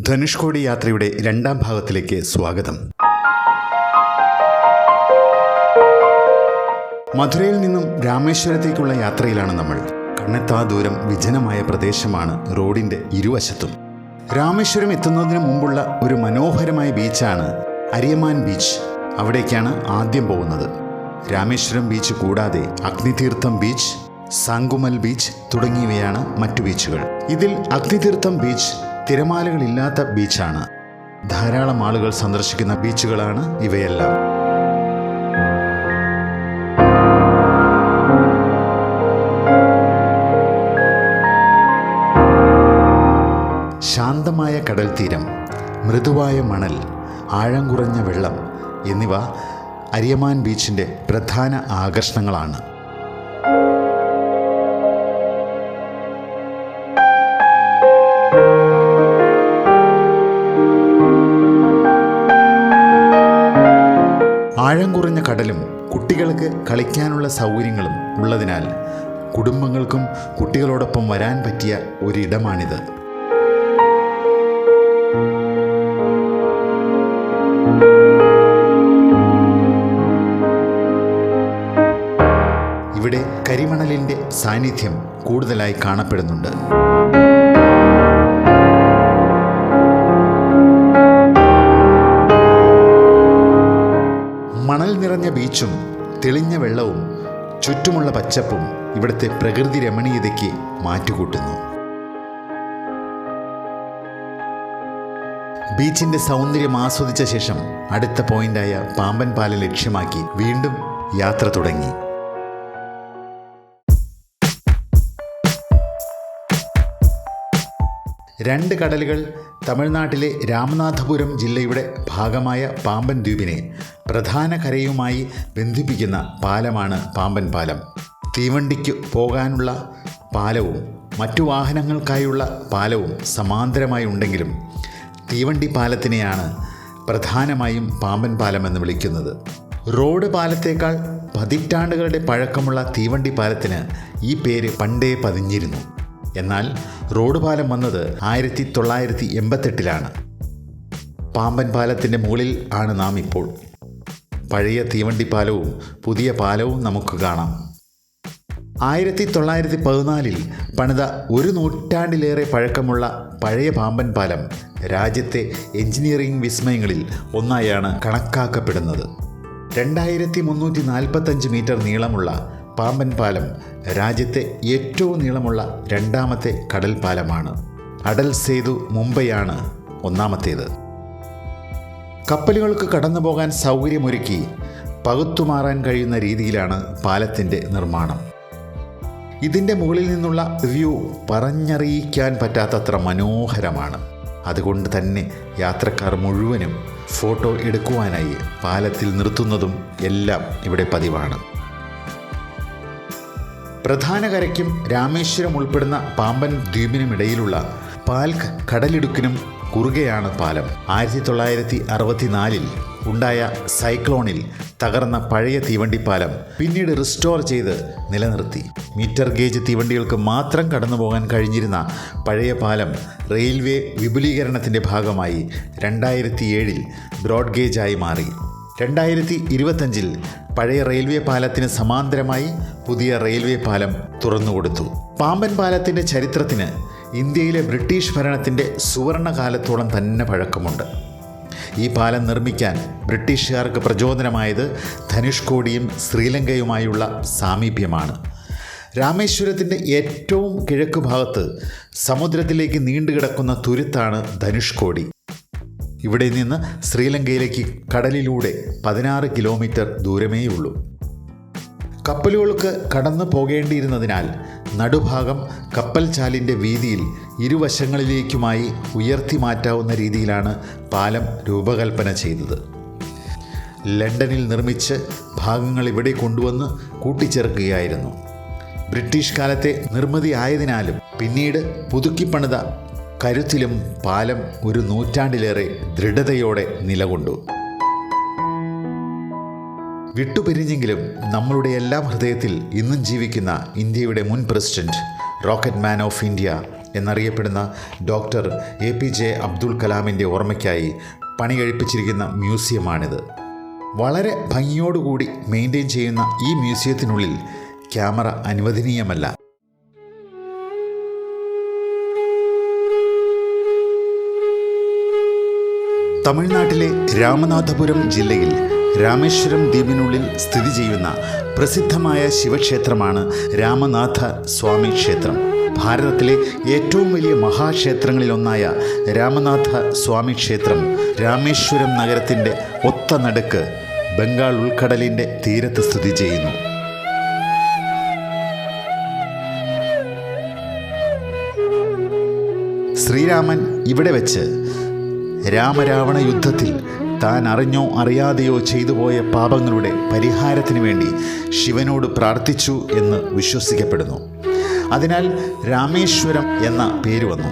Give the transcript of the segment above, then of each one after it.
ധനുഷ്കോടി യാത്രയുടെ രണ്ടാം ഭാഗത്തിലേക്ക് സ്വാഗതം. മധുരയിൽ നിന്നും രാമേശ്വരത്തേക്കുള്ള യാത്രയിലാണ് നമ്മൾ. കണ്ണെത്താ ദൂരം വിജനമായ പ്രദേശമാണ് റോഡിൻ്റെ ഇരുവശത്തും. രാമേശ്വരം എത്തുന്നതിന് മുമ്പുള്ള ഒരു മനോഹരമായ ബീച്ചാണ് അരിയമാൻ ബീച്ച്. അവിടേക്കാണ് ആദ്യം പോകുന്നത്. രാമേശ്വരം ബീച്ച് കൂടാതെ അഗ്നിതീർത്ഥം ബീച്ച്, സാങ്കുമൽ ബീച്ച് തുടങ്ങിയവയാണ് മറ്റു ബീച്ചുകൾ. ഇതിൽ അഗ്നിതീർത്ഥം ബീച്ച് തിരമാലകളില്ലാത്ത ബീച്ചാണ്. ധാരാളം ആളുകൾ സന്ദർശിക്കുന്ന ബീച്ചുകളാണ് ഇവയെല്ലാം. ശാന്തമായ കടൽ തീരം, മൃദുവായ മണൽ, ആഴം കുറഞ്ഞ വെള്ളം എന്നിവ അരിയമാൻ ബീച്ചിൻ്റെ പ്രധാന ആകർഷണങ്ങളാണ്. ആഴം കുറഞ്ഞ കടലും കുട്ടികൾക്ക് കളിക്കാനുള്ള സൗകര്യങ്ങളും ഉള്ളതിനാൽ കുടുംബങ്ങൾക്കും കുട്ടികളോടൊപ്പം വരാൻ പറ്റിയ ഒരിടമാണിത്. ഇവിടെ കരിമണലിൻ്റെ സാന്നിധ്യം കൂടുതലായി കാണപ്പെടുന്നുണ്ട്. മണൽ നിറഞ്ഞ ബീച്ചും തെളിഞ്ഞ വെള്ളവും ചുറ്റുമുള്ള പച്ചപ്പും ഇവിടുത്തെ പ്രകൃതി രമണീയതയ്ക്ക് മാറ്റുകൂട്ടുന്നു. ബീച്ചിൻ്റെ സൗന്ദര്യം ആസ്വദിച്ച ശേഷം അടുത്ത പോയിന്റായ പാമ്പൻ പാലം ലക്ഷ്യമാക്കി വീണ്ടും യാത്ര തുടങ്ങി. രണ്ട് കടലുകൾ തമിഴ്നാട്ടിലെ രാമനാഥപുരം ജില്ലയുടെ ഭാഗമായ പാമ്പൻ ദ്വീപിനെ പ്രധാന കരയുമായി ബന്ധിപ്പിക്കുന്ന പാലമാണ് പാമ്പൻ പാലം. തീവണ്ടിക്ക് പോകാനുള്ള പാലവും മറ്റു വാഹനങ്ങൾക്കായുള്ള പാലവും സമാന്തരമായി ഉണ്ടെങ്കിലും തീവണ്ടി പാലത്തിനെയാണ് പ്രധാനമായും പാമ്പൻ പാലമെന്ന് വിളിക്കുന്നത്. റോഡ് പാലത്തേക്കാൾ പതിറ്റാണ്ടുകളുടെ പഴക്കമുള്ള തീവണ്ടി പാലത്തിന് ഈ പേര് പണ്ടേ പതിഞ്ഞിരുന്നു. എന്നാൽ റോഡ് പാലം വന്നത് 1988 പാമ്പൻ പാലത്തിൻ്റെ മുകളിൽ ആണ് നാം ഇപ്പോൾ. പഴയ തീവണ്ടി പാലവും പുതിയ പാലവും നമുക്ക് കാണാം. 1914 പണിത 1 നൂറ്റാണ്ടിലേറെ പഴക്കമുള്ള പഴയ പാമ്പൻ പാലം രാജ്യത്തെ എഞ്ചിനീയറിംഗ് വിസ്മയങ്ങളിൽ ഒന്നായാണ് കണക്കാക്കപ്പെടുന്നത്. 2345 മീറ്റർ നീളമുള്ള പാമ്പൻ പാലം രാജ്യത്തെ ഏറ്റവും നീളമുള്ള രണ്ടാമത്തെ കടൽ പാലമാണ്. അടൽ സേതു മുംബൈയാണ് ഒന്നാമത്തേത്. കപ്പലുകൾക്ക് കടന്നു പോകാൻ സൗകര്യമൊരുക്കി പകുത്തുമാറാൻ കഴിയുന്ന രീതിയിലാണ് പാലത്തിൻ്റെ നിർമ്മാണം. ഇതിൻ്റെ മുകളിൽ നിന്നുള്ള വ്യൂ പറഞ്ഞറിയിക്കാൻ പറ്റാത്തത്ര മനോഹരമാണ്. അതുകൊണ്ട് തന്നെ യാത്രക്കാർ മുഴുവനും ഫോട്ടോ എടുക്കുവാനായി പാലത്തിൽ നിർത്തുന്നതും എല്ലാം ഇവിടെ പതിവാണ്. പ്രധാന കരയ്ക്കും രാമേശ്വരം ഉൾപ്പെടുന്ന പാമ്പൻ ദ്വീപിനുമിടയിലുള്ള പാൽക്ക് കടലിടുക്കിനും കുറുകെയാണ് പാലം. 1964 ഉണ്ടായ സൈക്ലോണിൽ തകർന്ന പഴയ തീവണ്ടിപ്പാലം പിന്നീട് റിസ്റ്റോർ ചെയ്ത് നിലനിർത്തി. മീറ്റർ ഗേജ് തീവണ്ടികൾക്ക് മാത്രം കടന്നു പോകാൻ കഴിഞ്ഞിരുന്ന പഴയ പാലം റെയിൽവേ വിപുലീകരണത്തിൻ്റെ ഭാഗമായി 2007 ബ്രോഡ് ഗേജായി മാറി. 2025 പഴയ റെയിൽവേ പാലത്തിന് സമാന്തരമായി പുതിയ റെയിൽവേ പാലം തുറന്നുകൊടുത്തു. പാമ്പൻ പാലത്തിൻ്റെ ചരിത്രത്തിന് ഇന്ത്യയിലെ ബ്രിട്ടീഷ് ഭരണത്തിൻ്റെ സുവർണകാലത്തോളം തന്നെ പഴക്കമുണ്ട്. ഈ പാലം നിർമ്മിക്കാൻ ബ്രിട്ടീഷുകാർക്ക് പ്രചോദനമായത് ധനുഷ്കോടിയും ശ്രീലങ്കയുമായുള്ള സാമീപ്യമാണ്. രാമേശ്വരത്തിൻ്റെ ഏറ്റവും കിഴക്ക് ഭാഗത്ത് സമുദ്രത്തിലേക്ക് നീണ്ടുകിടക്കുന്ന തുരുത്താണ് ധനുഷ്കോടി. ഇവിടെ നിന്ന് ശ്രീലങ്കയിലേക്ക് കടലിലൂടെ 16 കിലോമീറ്റർ ദൂരമേയുള്ളൂ. കപ്പലുകൾക്ക് കടന്നു പോകേണ്ടിയിരുന്നതിനാൽ നടുഭാഗം കപ്പൽ ചാലിൻ്റെ വീതിയിൽ ഇരുവശങ്ങളിലേക്കുമായി ഉയർത്തി മാറ്റാവുന്ന രീതിയിലാണ് പാലം രൂപകൽപ്പന ചെയ്തത്. ലണ്ടനിൽ നിർമ്മിച്ച് ഭാഗങ്ങൾ ഇവിടെ കൊണ്ടുവന്ന് കൂട്ടിച്ചേർക്കുകയായിരുന്നു. ബ്രിട്ടീഷ് കാലത്തെ നിർമ്മിതി ആയതിനാലും പിന്നീട് പുതുക്കിപ്പണിത കരുത്തിലും പാലം 1 നൂറ്റാണ്ടിലേറെ ദൃഢതയോടെ നിലകൊണ്ടു. വിട്ടുപിരിഞ്ഞെങ്കിലും നമ്മളുടെ എല്ലാം ഹൃദയത്തിൽ ഇന്നും ജീവിക്കുന്ന ഇന്ത്യയുടെ മുൻ president, rocket man of India എന്നറിയപ്പെടുന്ന ഡോക്ടർ APJ അബ്ദുൽ കലാമിൻ്റെ ഓർമ്മയ്ക്കായി പണി കഴിപ്പിച്ചിരിക്കുന്ന മ്യൂസിയമാണിത്. വളരെ ഭംഗിയോടുകൂടി മെയിൻറ്റെയിൻ ചെയ്യുന്ന ഈ മ്യൂസിയത്തിനുള്ളിൽ ക്യാമറ അനുവദനീയമല്ല. തമിഴ്നാട്ടിലെ രാമനാഥപുരം ജില്ലയിൽ രാമേശ്വരം ദ്വീപിനുള്ളിൽ സ്ഥിതി ചെയ്യുന്ന പ്രസിദ്ധമായ ശിവക്ഷേത്രമാണ് രാമനാഥ സ്വാമി ക്ഷേത്രം. ഭാരതത്തിലെ ഏറ്റവും വലിയ മഹാക്ഷേത്രങ്ങളിലൊന്നായ രാമനാഥ സ്വാമി ക്ഷേത്രം രാമേശ്വരം നഗരത്തിൻ്റെ ഒത്ത നടുക്ക് ബംഗാൾ ഉൾക്കടലിൻ്റെ തീരത്ത് സ്ഥിതി ചെയ്യുന്നു. ശ്രീരാമൻ ഇവിടെ വെച്ച് രാമരാവണ യുദ്ധത്തിൽ താൻ അറിഞ്ഞോ അറിയാതെയോ ചെയ്തുപോയ പാപങ്ങളുടെ പരിഹാരത്തിന് വേണ്ടി ശിവനോട് പ്രാർത്ഥിച്ചു എന്ന് വിശ്വസിക്കപ്പെടുന്നു. അതിനാൽ രാമേശ്വരം എന്ന പേര് വന്നു.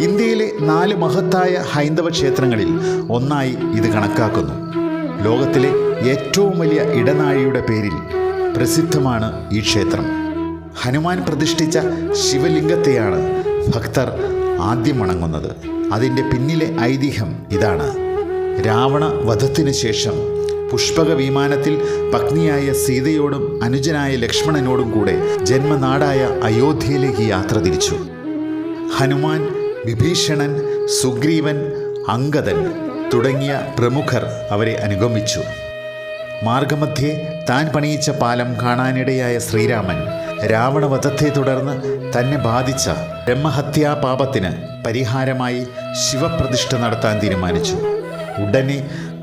ഇന്ത്യയിലെ 4 മഹത്തായ ഹൈന്ദവ ക്ഷേത്രങ്ങളിൽ ഒന്നായി ഇത് കണക്കാക്കുന്നു. ലോകത്തിലെ ഏറ്റവും വലിയ ഇടനാഴിയുടെ പേരിൽ പ്രസിദ്ധമാണ് ഈ ക്ഷേത്രം. ഹനുമാൻ പ്രതിഷ്ഠിച്ച ശിവലിംഗത്തെയാണ് ഭക്തർ ആദ്യം വണങ്ങുന്നത്. അതിൻ്റെ പിന്നിലെ ഐതിഹ്യം ഇതാണ്. രാവണ വധത്തിനു ശേഷം പുഷ്പക വിമാനത്തിൽ പത്നിയായ സീതയോടും അനുജനായ ലക്ഷ്മണനോടും കൂടെ ജന്മനാടായ അയോധ്യയിലേക്ക് യാത്ര തിരിച്ചു. ഹനുമാൻ, വിഭീഷണൻ, സുഗ്രീവൻ, അംഗദൻ തുടങ്ങിയ പ്രമുഖർ അവരെ അനുഗമിച്ചു. മാർഗമധ്യേ താൻ പണിയിച്ച പാലം കാണാനിടയായ ശ്രീരാമൻ രാവണവധത്തെ തുടർന്ന് തന്നെ ബാധിച്ച ബ്രഹ്മഹത്യാ പാപത്തിന് പരിഹാരമായി ശിവപ്രതിഷ്ഠ നടത്താൻ തീരുമാനിച്ചു. ഉടനെ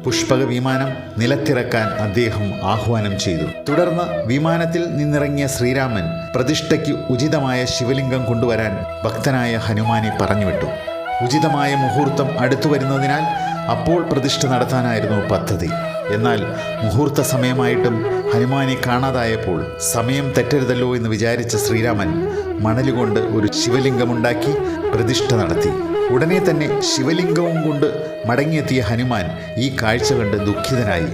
പുഷ്പക വിമാനം നിലത്തിറക്കാൻ അദ്ദേഹം ആഹ്വാനം ചെയ്തു. തുടർന്ന് വിമാനത്തിൽ നിന്നിറങ്ങിയ ശ്രീരാമൻ പ്രതിഷ്ഠയ്ക്ക് ഉചിതമായ ശിവലിംഗം കൊണ്ടുവരാൻ ഭക്തനായ ഹനുമാനെ പറഞ്ഞുവിട്ടു. ഉചിതമായ മുഹൂർത്തം അടുത്തു വരുന്നതിനാൽ അപ്പോൾ പ്രതിഷ്ഠ നടത്താനായിരുന്നു പദ്ധതി. എന്നാൽ മുഹൂർത്ത സമയമായിട്ടും ഹനുമാനെ കാണാതായപ്പോൾ സമയം തെറ്റരുതല്ലോ എന്ന് വിചാരിച്ച ശ്രീരാമൻ മണലുകൊണ്ട് ഒരു ശിവലിംഗമുണ്ടാക്കി പ്രതിഷ്ഠ നടത്തി. ഉടനെ തന്നെ ശിവലിംഗവും കൊണ്ട് മടങ്ങിയെത്തിയ ഹനുമാൻ ഈ കാഴ്ച കണ്ട് ദുഃഖിതനായി.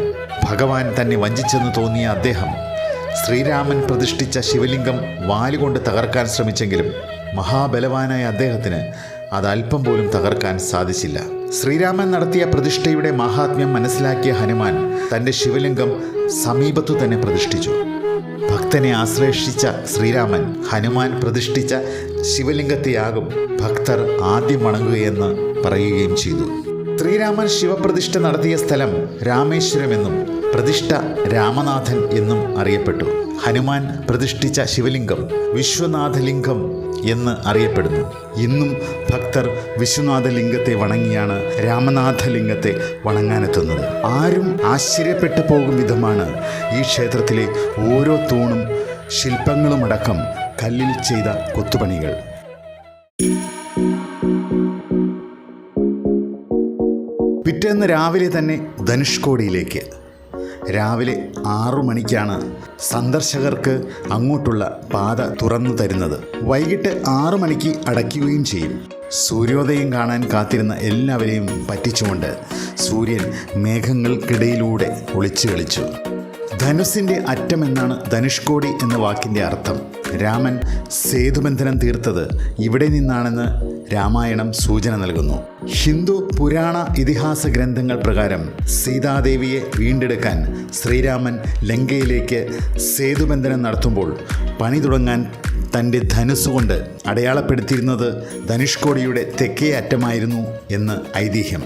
ഭഗവാൻ തന്നെ വഞ്ചിച്ചെന്ന് തോന്നിയ അദ്ദേഹം ശ്രീരാമൻ പ്രതിഷ്ഠിച്ച ശിവലിംഗം വാലുകൊണ്ട് തകർക്കാൻ ശ്രമിച്ചെങ്കിലും മഹാബലവാനായ അദ്ദേഹത്തിന് അത് അല്പം പോലും തകർക്കാൻ സാധിച്ചില്ല. ശ്രീരാമൻ നടത്തിയ പ്രതിഷ്ഠയുടെ മഹാത്മ്യം മനസ്സിലാക്കിയ ഹനുമാൻ തൻ്റെ ശിവലിംഗം സമീപത്തു തന്നെ പ്രതിഷ്ഠിച്ചു. ഭക്തനെ ആശ്ലേഷിച്ച ശ്രീരാമൻ ഹനുമാൻ പ്രതിഷ്ഠിച്ച ശിവലിംഗത്തെയാകും ഭക്തർ ആദ്യം വണങ്ങുകയെന്ന് പറയുകയും ചെയ്തു. ശ്രീരാമൻ ശിവപ്രതിഷ്ഠ നടത്തിയ സ്ഥലം രാമേശ്വരമെന്നും പ്രതിഷ്ഠ രാമനാഥൻ എന്നും അറിയപ്പെട്ടു. ഹനുമാൻ പ്രതിഷ്ഠിച്ച ശിവലിംഗം വിശ്വനാഥലിംഗം എന്ന് അറിയപ്പെടുന്നു. ഇന്നും ഭക്തർ വിശ്വനാഥലിംഗത്തെ വണങ്ങിയാണ് രാമനാഥലിംഗത്തെ വണങ്ങാനെത്തുന്നത്. ആരും ആശ്ചര്യപ്പെട്ടു പോകും വിധമാണ് ഈ ക്ഷേത്രത്തിലെ ഓരോ തൂണും ശില്പങ്ങളുമടക്കം കല്ലിൽ ചെയ്ത കൊത്തുപണികൾ. പിറ്റേന്ന് രാവിലെ തന്നെ ധനുഷ്കോടിയിലേക്ക്. രാവിലെ 6 മണിക്കാണ് സന്ദർശകർക്ക് അങ്ങോട്ടുള്ള പാത തുറന്നു തരുന്നത്. വൈകിട്ട് 6 മണിക്ക് അടയ്ക്കുകയും ചെയ്യും. സൂര്യോദയം കാണാൻ കാത്തിരുന്ന എല്ലാവരെയും പറ്റിച്ചുകൊണ്ട് സൂര്യൻ മേഘങ്ങൾക്കിടയിലൂടെ ഒളിച്ചു കളിച്ചു. ധനുസിൻ്റെ അറ്റമെന്നാണ് ധനുഷ്കോടി എന്ന വാക്കിൻ്റെ അർത്ഥം. രാമൻ സേതുബന്ധനം തീർത്തത് ഇവിടെ നിന്നാണെന്ന് രാമായണം സൂചന നൽകുന്നു. ഹിന്ദു പുരാണ ഇതിഹാസ ഗ്രന്ഥങ്ങൾ പ്രകാരം സീതാദേവിയെ വീണ്ടെടുക്കാൻ ശ്രീരാമൻ ലങ്കയിലേക്ക് സേതുബന്ധനം നടത്തുമ്പോൾ പണി തുടങ്ങാൻ തൻ്റെ ധനുസ്സുകൊണ്ട് അടയാളപ്പെടുത്തിയിരുന്നത് ധനുഷ്കോടിയുടെ തെക്കേ അറ്റമായിരുന്നു എന്ന് ഐതിഹ്യം.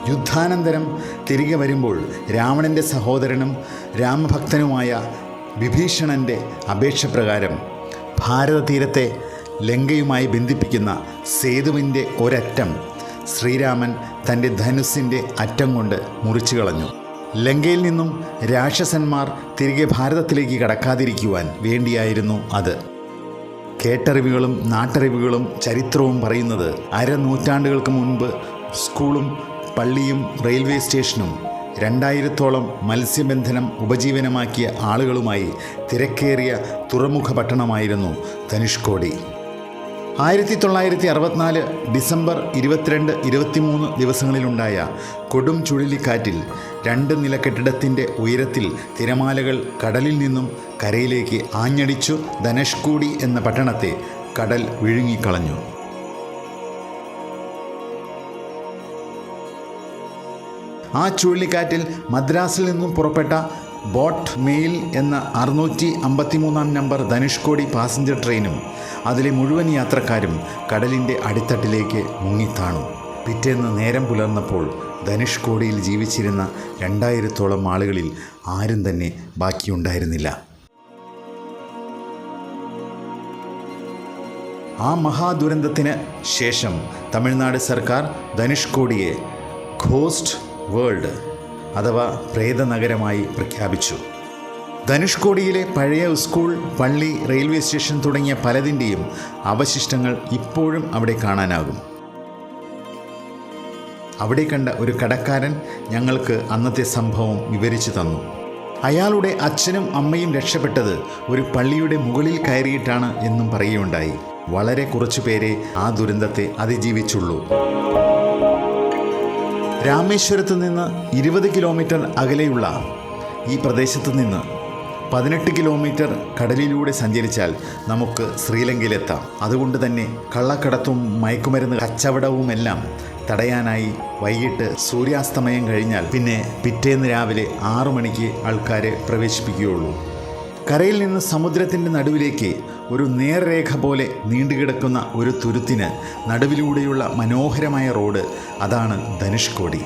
യുദ്ധാനന്തരം തിരികെ വരുമ്പോൾ രാവണൻ്റെ സഹോദരനും രാമഭക്തനുമായ വിഭീഷണൻ്റെ അപേക്ഷ പ്രകാരം ഭാരതതീരത്തെ ലങ്കയുമായി ബന്ധിപ്പിക്കുന്ന സേതുവിൻ്റെ ഒരറ്റം ശ്രീരാമൻ തൻ്റെ ധനുസ്സിൻ്റെ അറ്റം കൊണ്ട് മുറിച്ചു കളഞ്ഞു. ലങ്കയിൽ നിന്നും രാക്ഷസന്മാർ തിരികെ ഭാരതത്തിലേക്ക് കടക്കാതിരിക്കുവാൻ വേണ്ടിയായിരുന്നു അത്. കേട്ടറിവുകളും നാട്ടറിവുകളും ചരിത്രവും പറയുന്നത് 1/2 നൂറ്റാണ്ടുകൾക്ക് മുൻപ് സ്കൂളും പള്ളിയും റെയിൽവേ സ്റ്റേഷനും 2000-ഓളം മത്സ്യബന്ധനം ഉപജീവനമാക്കിയ ആളുകളുമായി തിരക്കേറിയ തുറമുഖ പട്ടണമായിരുന്നു ധനുഷ്കോടി. 1964 ഡിസംബർ 22, 23 ദിവസങ്ങളിലുണ്ടായ കൊടും ചുഴലിക്കാറ്റിൽ 2 നില കെട്ടിടത്തിൻ്റെ ഉയരത്തിൽ തിരമാലകൾ കടലിൽ നിന്നും കരയിലേക്ക് ആഞ്ഞടിച്ചു ധനുഷ്കോടി എന്ന പട്ടണത്തെ കടൽ വിഴുങ്ങിക്കളഞ്ഞു. ആ ചുഴലിക്കാറ്റിൽ മദ്രാസിൽ നിന്നും പുറപ്പെട്ട ബോട്ട് മെയിൽ എന്ന 653 നമ്പർ ധനുഷ്കോടി പാസഞ്ചർ ട്രെയിനും അതിലെ മുഴുവൻ യാത്രക്കാരും കടലിൻ്റെ അടിത്തട്ടിലേക്ക് മുങ്ങിത്താണു. പിറ്റേന്ന് നേരം പുലർന്നപ്പോൾ ധനുഷ്കോടിയിൽ ജീവിച്ചിരുന്ന 2000-ഓളം ആളുകളിൽ ആരും തന്നെ ബാക്കിയുണ്ടായിരുന്നില്ല. ആ മഹാദുരന്തത്തിന് ശേഷം തമിഴ്നാട് സർക്കാർ ധനുഷ്കോടിയെ ഘോസ്റ്റ് വേൾഡ് അഥവാ പ്രേതനഗരമായി പ്രഖ്യാപിച്ചു. ധനുഷ്കോടിയിലെ പഴയ സ്കൂൾ, പള്ളി, റെയിൽവേ സ്റ്റേഷൻ തുടങ്ങിയ പലതിൻ്റെയും അവശിഷ്ടങ്ങൾ ഇപ്പോഴും അവിടെ കാണാനാകും. അവിടെ കണ്ട ഒരു കടക്കാരൻ ഞങ്ങൾക്ക് അന്നത്തെ സംഭവം വിവരിച്ചു തന്നു. അയാളുടെ അച്ഛനും അമ്മയും രക്ഷപ്പെട്ടത് ഒരു പള്ളിയുടെ മുകളിൽ കയറിയിട്ടാണ് എന്നും പറയുകയുണ്ടായി. വളരെ കുറച്ചു പേരെ ആ ദുരന്തത്തെ അതിജീവിച്ചുള്ളൂ. രാമേശ്വരത്ത് നിന്ന് 20 കിലോമീറ്റർ അകലെയുള്ള ഈ പ്രദേശത്ത് നിന്ന് 18 കിലോമീറ്റർ കടലിലൂടെ സഞ്ചരിച്ചാൽ നമുക്ക് ശ്രീലങ്കയിലെത്താം. അതുകൊണ്ട് തന്നെ കള്ളക്കടത്തും മയക്കുമരുന്ന് കച്ചവടവുമെല്ലാം തടയാനായി വൈകിട്ട് സൂര്യാസ്തമയം കഴിഞ്ഞാൽ പിന്നെ പിറ്റേന്ന് രാവിലെ 6 മണിക്ക് ആൾക്കാരെ പ്രവേശിപ്പിക്കുകയുള്ളൂ. കരയിൽ നിന്ന് സമുദ്രത്തിൻ്റെ നടുവിലേക്ക് ഒരു നേർരേഖ പോലെ നീണ്ടുകിടക്കുന്ന ഒരു തുരുത്തിന് നടുവിലൂടെയുള്ള മനോഹരമായ റോഡ്, അതാണ് ധനുഷ്കോടി.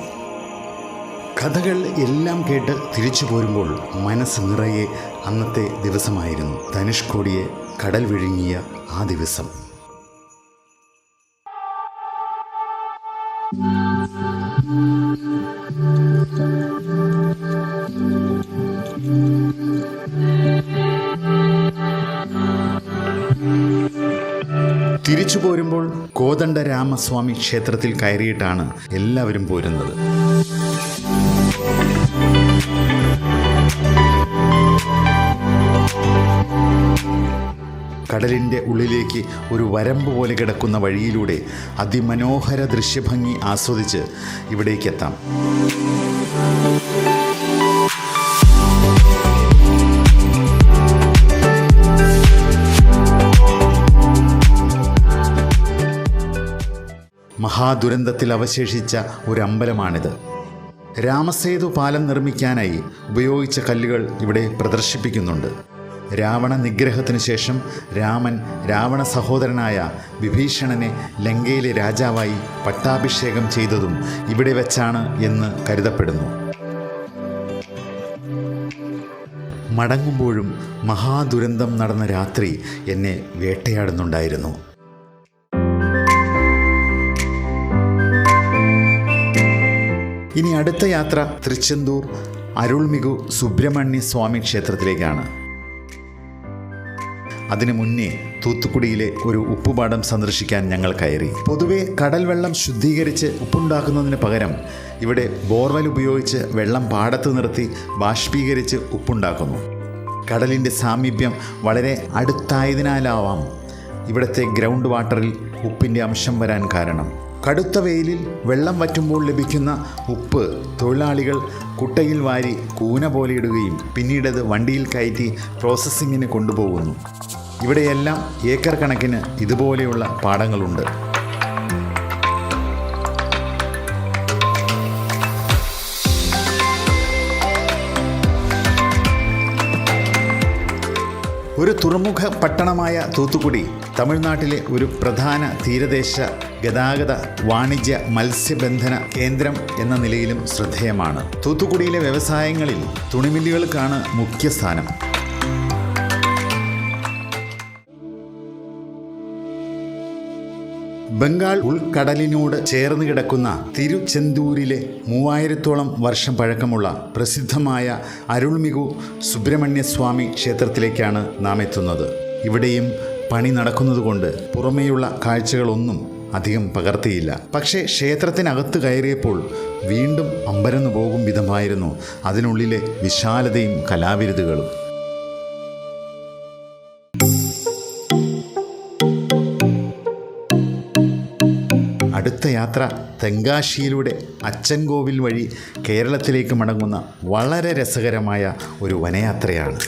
കഥകൾ എല്ലാം കേട്ട് തിരിച്ചു പോരുമ്പോൾ മനസ്സ് നിറയെ അന്നത്തെ ദിവസമായിരുന്നു, ധനുഷ്കോടിയെ കടൽ വിഴുങ്ങിയ ആ ദിവസം. തിരിച്ചു പോരുമ്പോൾ കോദണ്ഡരാമസ്വാമി ക്ഷേത്രത്തിൽ കയറിയിട്ടാണ് എല്ലാവരും പോരുന്നത്. കടലിൻ്റെ ഉള്ളിലേക്ക് ഒരു വരമ്പ് പോലെ കിടക്കുന്ന വഴിയിലൂടെ അതിമനോഹര ദൃശ്യഭംഗി ആസ്വദിച്ച് ഇവിടേക്കെത്താം. മഹാദുരന്തത്തിൽ അവശേഷിച്ച ഒരു അമ്പലമാണിത്. രാമസേതു പാലം നിർമ്മിക്കാനായി ഉപയോഗിച്ച കല്ലുകൾ ഇവിടെ പ്രദർശിപ്പിക്കുന്നുണ്ട്. രാവണ നിഗ്രഹത്തിന് ശേഷം രാമൻ രാവണ സഹോദരനായ വിഭീഷണനെ ലങ്കയിലെ രാജാവായി പട്ടാഭിഷേകം ചെയ്തതും ഇവിടെ വെച്ചാണ് എന്ന് കരുതപ്പെടുന്നു. മടങ്ങുമ്പോഴും മഹാദുരന്തം നടന്ന രാത്രി എന്നെ വേട്ടയാടുന്നുണ്ടായിരുന്നു. ഇനി അടുത്ത യാത്ര തൃച്ചെന്തൂർ അരുൾമികു സുബ്രഹ്മണ്യ സ്വാമി ക്ഷേത്രത്തിലേക്കാണ്. അതിനു മുന്നേ തൂത്തുക്കുടിയിലെ ഒരു ഉപ്പുപാടം സന്ദർശിക്കാൻ ഞങ്ങൾ കയറി. പൊതുവെ കടൽ വെള്ളം ശുദ്ധീകരിച്ച് ഉപ്പുണ്ടാക്കുന്നതിന് പകരം ഇവിടെ ബോർവെൽ ഉപയോഗിച്ച് വെള്ളം പാടത്ത് നിർത്തി ബാഷ്പീകരിച്ച് ഉപ്പുണ്ടാക്കുന്നു. കടലിൻ്റെ സാമീപ്യം വളരെ അടുത്തായതിനാലാവാം ഇവിടുത്തെ ഗ്രൗണ്ട് വാട്ടറിൽ ഉപ്പിൻ്റെ അംശം വരാൻ കാരണം. കടുത്ത വെയിലിൽ വെള്ളം വറ്റുമ്പോൾ ലഭിക്കുന്ന ഉപ്പ് തൊഴിലാളികൾ കുട്ടയിൽ വാരി കൂന പോലെ ഇടുകയും പിന്നീടത് വണ്ടിയിൽ കയറ്റി പ്രോസസ്സിങ്ങിന് കൊണ്ടുപോകുന്നു. ഇവിടെയെല്ലാം ഏക്കർ കണക്കിന് ഇതുപോലെയുള്ള പാടങ്ങളുണ്ട്. ഒരു തുറമുഖ പട്ടണമായ തൂത്തുക്കുടി തമിഴ്നാട്ടിലെ ഒരു പ്രധാന തീരദേശ ഗതാഗത വാണിജ്യ മത്സ്യബന്ധന കേന്ദ്രം എന്ന നിലയിലും ശ്രദ്ധേയമാണ്. തൂത്തുക്കുടിയിലെ വ്യവസായങ്ങളിൽ തുണിമില്ലുകൾക്കാണ് മുഖ്യ സ്ഥാനം. ബംഗാൾ ഉൾക്കടലിനോട് ചേർന്ന് കിടക്കുന്ന തിരുച്ചെന്തൂരിലെ 3000-ഓളം വർഷം പഴക്കമുള്ള പ്രസിദ്ധമായ അരുൾമികു സുബ്രഹ്മണ്യസ്വാമി ക്ഷേത്രത്തിലേക്കാണ് നാം എത്തുന്നത്. ഇവിടെയും പണി നടക്കുന്നതുകൊണ്ട് പുറമേയുള്ള കാഴ്ചകളൊന്നും അധികം പകർത്തിയില്ല. പക്ഷേ ക്ഷേത്രത്തിനകത്ത് കയറിയപ്പോൾ വീണ്ടും അമ്പരന്നു പോകും വിധമായിരുന്നു അതിനുള്ളിലെ വിശാലതയും കലാവിരുതുകളും. അടുത്ത യാത്ര തെങ്കാശിയിലൂടെ അച്ചൻകോവിൽ വഴി കേരളത്തിലേക്ക് മടങ്ങുന്ന വളരെ രസകരമായ ഒരു വനയാത്രയാണ്.